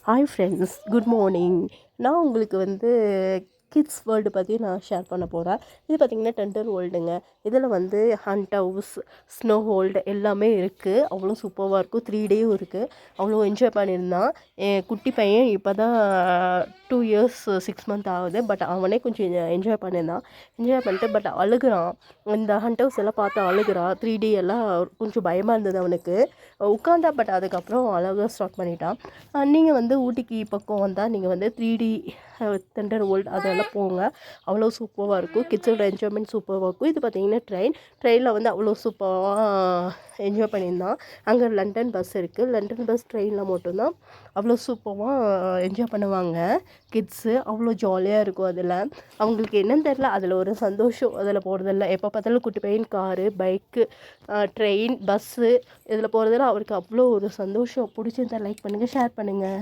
Hi friends, good morning. நான் உங்களுக்கு kids world பற்றி நான் ஷேர் பண்ண போகிறேன். இது பார்த்திங்கன்னா டெண்டர் வேர்ல்டுங்க. இதில் ஹண்ட் ஹவுஸ், ஸ்னோ ஹோல்டு எல்லாமே இருக்குது. அவ்வளோ சூப்பராக இருக்கும். 3 டேயும் இருக்குது. அவ்வளோ என்ஜாய் பண்ணியிருந்தான். என் குட்டி பையன் இப்போ தான் 2 இயர்ஸ் 6 மந்த் ஆகுது. பட் அவனே கொஞ்சம் என்ஜாய் பண்ணியிருந்தான். என்ஜாய் பண்ணிட்டு பட் அழுகுறான். இந்த ஹண்ட் ஹவுஸ் எல்லாம் பார்த்து அழுகுறான். 3 டே எல்லாம் கொஞ்சம் பயமாக இருந்தது அவனுக்கு. உட்காந்தா பட் அதுக்கப்புறம் அழகாக ஸ்டார்ட் பண்ணிட்டான். நீங்கள் ஊட்டிக்கு பக்கம் வந்தால் நீங்கள் 3D தண்டர் வேர்ல்டு அதெல்லாம் போங்க. அவ்வளோ சூப்பராக இருக்கும். கிட்ஸோட என்ஜாய்மெண்ட் சூப்பராக இருக்கும். இது பார்த்திங்கன்னா ட்ரெயினில் அவ்வளோ சூப்பராக என்ஜாய் பண்ணியிருந்தான். அங்கே லண்டன் பஸ் இருக்குது. லண்டன் பஸ் ட்ரெயினில் மட்டும்தான் அவ்வளோ சூப்பராக என்ஜாய் பண்ணுவாங்க கிட்ஸு. அவ்வளோ ஜாலியாக இருக்கும். அதில் அவங்களுக்கு என்னன்னு தெரில, அதில் ஒரு சந்தோஷம் அதில் போகிறதில்ல. எப்போ பார்த்தாலும் குட்டி பையன் காரு, பைக்கு, ட்ரெயின், பஸ்ஸு இதில் போகிறதில்ல. அவருக்கு அவ்வளோ ஒரு சந்தோஷம். பிடிச்சிருந்தா லைக் பண்ணுங்கள், ஷேர் பண்ணுங்கள்.